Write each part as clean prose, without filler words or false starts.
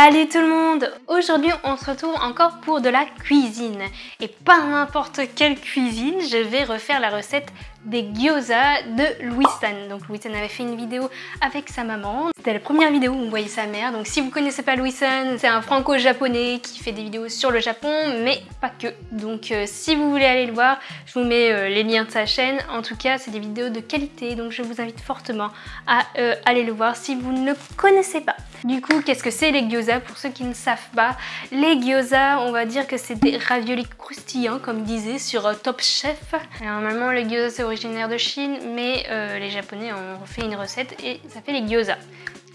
Salut tout le monde! Aujourd'hui on se retrouve encore pour de la cuisine. Et pas n'importe quelle cuisine, je vais refaire la recette des gyoza de Louis-San. Donc Louis-San avait fait une vidéo avec sa maman. C'était la première vidéo où on voyait sa mère. Donc si vous connaissez pas Louis-San, c'est un franco-japonais qui fait des vidéos sur le Japon, mais pas que. Donc si vous voulez aller le voir, je vous mets les liens de sa chaîne. En tout cas, c'est des vidéos de qualité, donc je vous invite fortement à aller le voir si vous ne le connaissez pas. Du coup, qu'est-ce que c'est les gyoza? Pour ceux qui ne savent pas, les gyoza, on va dire que c'est des raviolis croustillants, comme disait sur Top Chef. Et normalement, les gyoza c'est originaire de Chine, mais les Japonais ont fait une recette et ça fait les gyoza.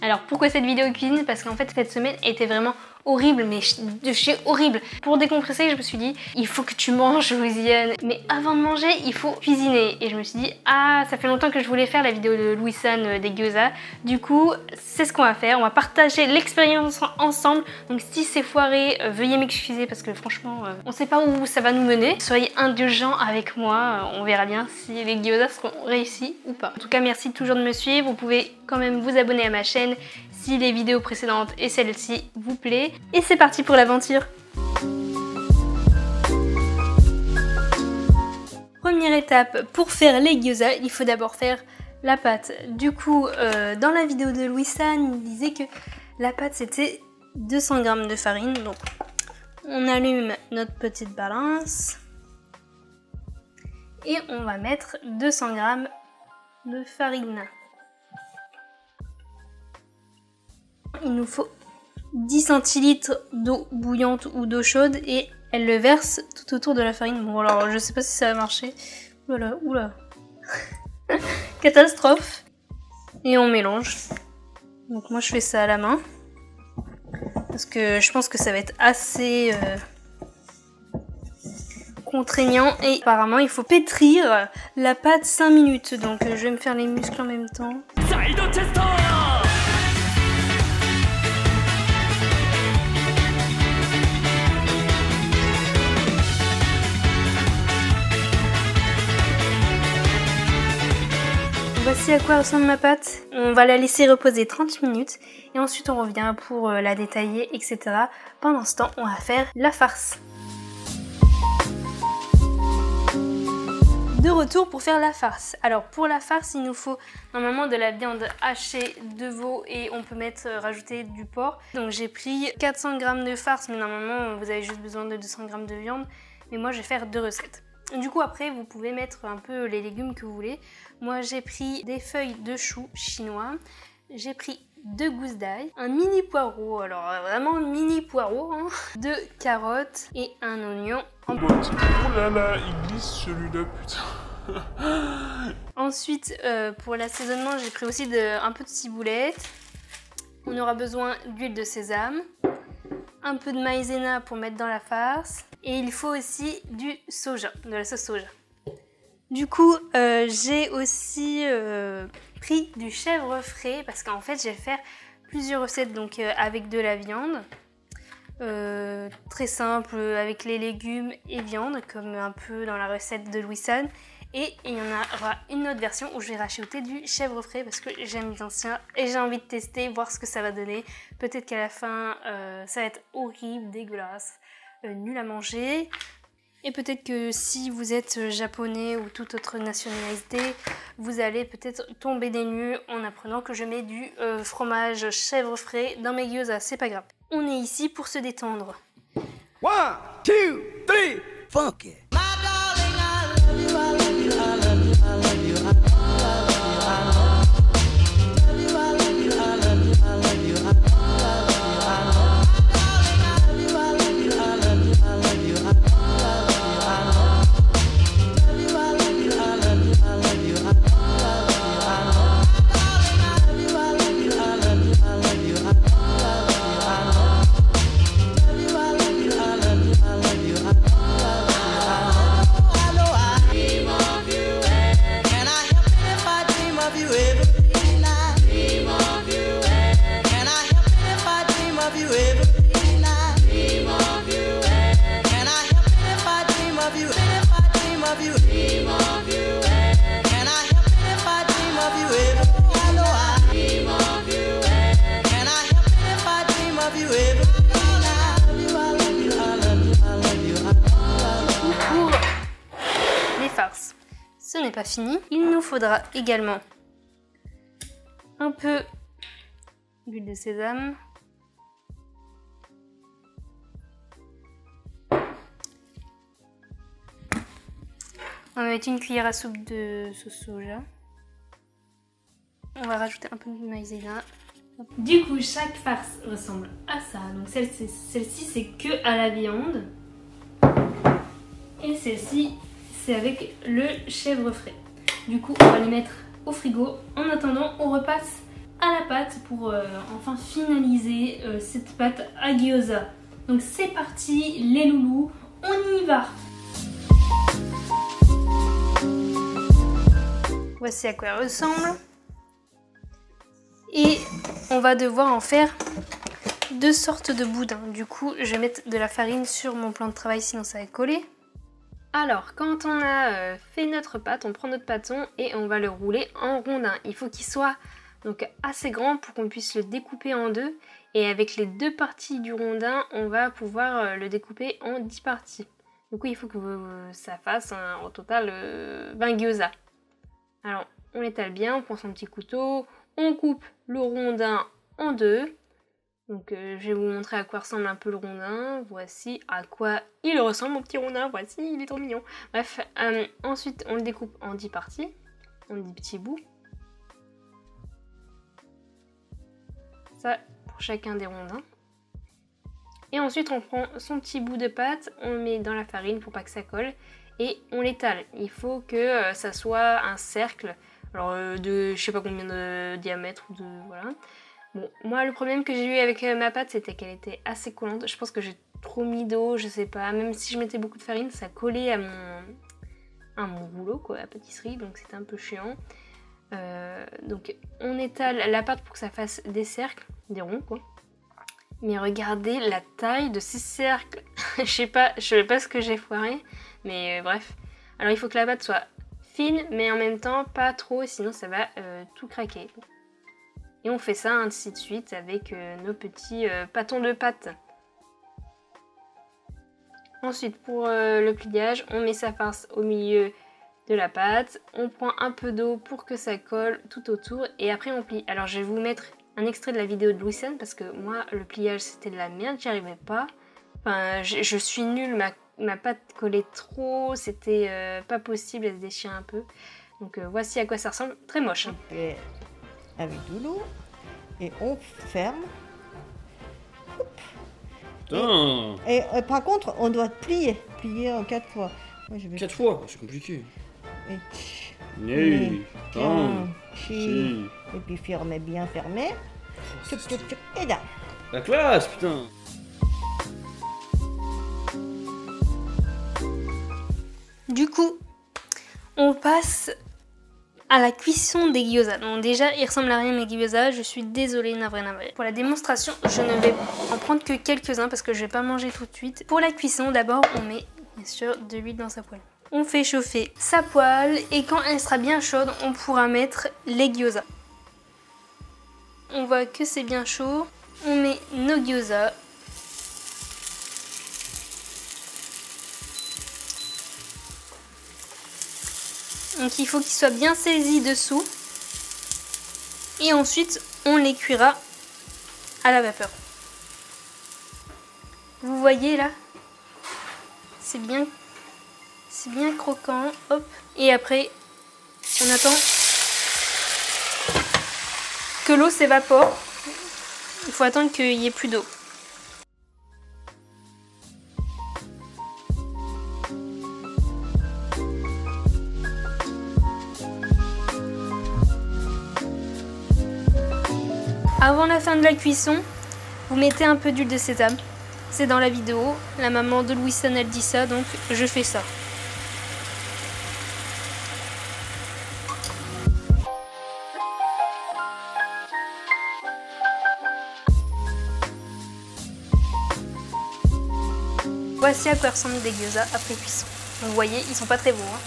Alors pourquoi cette vidéo cuisine? Parce qu'en fait cette semaine était vraiment horrible, mais de chez horrible. Pour décompresser, je me suis dit, il faut que tu manges, Louisiane. Mais avant de manger, il faut cuisiner. Et je me suis dit, ah, ça fait longtemps que je voulais faire la vidéo de Louis-San des gyoza. Du coup, c'est ce qu'on va faire. On va partager l'expérience ensemble. Donc si c'est foiré, veuillez m'excuser parce que franchement, on sait pas où ça va nous mener. Soyez indulgents avec moi. On verra bien si les gyoza seront réussis ou pas. En tout cas, merci toujours de me suivre. Vous pouvez quand même vous abonner à ma chaîne si les vidéos précédentes et celle-ci vous plaît. Et c'est parti pour l'aventure. Première étape, pour faire les gyoza, il faut d'abord faire la pâte. Du coup, dans la vidéo de Louis-San, il disait que la pâte c'était 200 g de farine. Donc on allume notre petite balance et on va mettre 200 g de farine. Il nous faut 10 centilitres d'eau bouillante ou d'eau chaude et elle le verse tout autour de la farine. Bon alors je sais pas si ça va marcher. Oula, oula. Catastrophe. Et on mélange. Donc moi je fais ça à la main. Parce que je pense que ça va être assez contraignant. Et apparemment il faut pétrir la pâte 5 minutes. Donc je vais me faire les muscles en même temps. Voici à quoi ressemble ma pâte. On va la laisser reposer 30 minutes et ensuite on revient pour la détailler, etc. Pendant ce temps, on va faire la farce. De retour pour faire la farce. Alors pour la farce, il nous faut normalement de la viande hachée de veau et on peut rajouter du porc. Donc j'ai pris 400 g de farce, mais normalement vous avez juste besoin de 200 g de viande. Mais moi je vais faire 2 recettes. Du coup après vous pouvez mettre un peu les légumes que vous voulez. Moi j'ai pris des feuilles de chou chinois, j'ai pris 2 gousses d'ail, un mini poireau, alors vraiment mini poireau, hein, 2 carottes et un oignon. Oh là là, il glisse celui-là, putain. Ensuite pour l'assaisonnement j'ai pris aussi un peu de ciboulette. On aura besoin d'huile de sésame, un peu de maïzena pour mettre dans la farce. Et il faut aussi du soja, de la sauce soja. Du coup, j'ai aussi pris du chèvre frais parce qu'en fait, je vais faire plusieurs recettes donc avec de la viande. Très simple, avec les légumes et viande, comme un peu dans la recette de Louis-San. Et il y en aura une autre version où je vais rajouter du chèvre frais parce que j'aime bien ça et j'ai envie de tester, voir ce que ça va donner. Peut-être qu'à la fin, ça va être horrible, dégueulasse. Nul à manger, et peut-être que si vous êtes japonais ou toute autre nationalité, vous allez peut-être tomber des nues en apprenant que je mets du fromage chèvre frais dans mes gyoza, c'est pas grave. On est ici pour se détendre. 1, 2, 3, funky. you ever farce. Ce n'est pas fini. Il nous faudra également un peu d'huile de sésame. On va mettre une cuillère à soupe de sauce soja. On va rajouter un peu de maïzena. Du coup, chaque farce ressemble à ça. Donc celle-ci, c'est que à la viande. Et celle-ci, c'est avec le chèvre frais. Du coup, on va les mettre au frigo. En attendant, on repasse à la pâte pour enfin finaliser cette pâte à gyoza. Donc c'est parti, les loulous, on y va! Voici à quoi elle ressemble. Et on va devoir en faire deux sortes de boudins. Du coup, je vais mettre de la farine sur mon plan de travail, sinon ça va coller. Alors, quand on a fait notre pâte, on prend notre pâton et on va le rouler en rondin. Il faut qu'il soit donc assez grand pour qu'on puisse le découper en deux. Et avec les deux parties du rondin, on va pouvoir le découper en 10 parties. Du coup, il faut que ça fasse au total 20 gyoza. Alors, on l'étale bien, on prend son petit couteau, on coupe le rondin en deux. Donc je vais vous montrer à quoi ressemble un peu le rondin. Voici à quoi il ressemble, mon petit rondin. Voici, il est trop mignon. Bref, ensuite on le découpe en 10 parties, en 10 petits bouts. Ça pour chacun des rondins. Et ensuite on prend son petit bout de pâte, on le met dans la farine pour pas que ça colle. Et on l'étale. Il faut que ça soit un cercle. Alors de je sais pas combien de diamètre ou de voilà. Bon, moi le problème que j'ai eu avec ma pâte, c'était qu'elle était assez collante. Je pense que j'ai trop mis d'eau, je sais pas. Même si je mettais beaucoup de farine, ça collait à mon rouleau quoi, à pâtisserie, donc c'était un peu chiant. Donc on étale la pâte pour que ça fasse des cercles, des ronds quoi. Mais regardez la taille de ces cercles. Je sais pas ce que j'ai foiré, mais bref. Alors il faut que la pâte soit fine, mais en même temps pas trop, sinon ça va tout craquer. Et on fait ça ainsi de suite avec nos petits pâtons de pâte. Ensuite pour le pliage, on met sa farce au milieu de la pâte. On prend un peu d'eau pour que ça colle tout autour et après on plie. Alors je vais vous mettre un extrait de la vidéo de Louison parce que moi le pliage c'était de la merde, j'y arrivais pas. Enfin je suis nulle, ma pâte collait trop, c'était pas possible, elle se déchirait un peu. Donc voici à quoi ça ressemble, très moche. Et avec de l'eau et on ferme. Et par contre on doit plier en 4 fois. Moi, je vais... 4 fois, c'est compliqué. Et, Né, et puis fermez bien fermé. Et là. La classe, putain. Du coup, on passe à la cuisson des gyoza. Donc déjà, il ressemble à rien mes gyoza, je suis désolée, navré. Pour la démonstration, je ne vais en prendre que quelques-uns parce que je vais pas manger tout de suite. Pour la cuisson, d'abord, on met bien sûr de l'huile dans sa poêle. On fait chauffer sa poêle et quand elle sera bien chaude, on pourra mettre les gyoza. On voit que c'est bien chaud, on met nos gyoza. Donc il faut qu'ils soient bien saisis dessous. Et ensuite, on les cuira à la vapeur. Vous voyez là? C'est bien croquant. Hop. Et après, on attend que l'eau s'évapore. Il faut attendre qu'il n'y ait plus d'eau. Avant la fin de la cuisson, vous mettez un peu d'huile de sésame. C'est dans la vidéo. La maman de Louison elle dit ça, donc je fais ça. Voici à quoi ressemblent des gyoza après cuisson. Vous voyez, ils sont pas très beaux. Hein.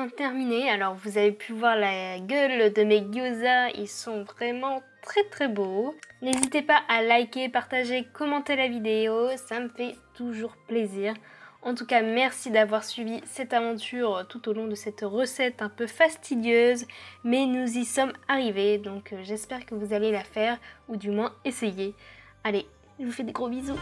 sont terminés. Alors vous avez pu voir la gueule de mes gyoza, ils sont vraiment très beaux. N'hésitez pas à liker, partager, commenter la vidéo, ça me fait toujours plaisir. En tout cas, merci d'avoir suivi cette aventure tout au long de cette recette un peu fastidieuse, mais nous y sommes arrivés, donc j'espère que vous allez la faire, ou du moins essayer. Allez, je vous fais des gros bisous.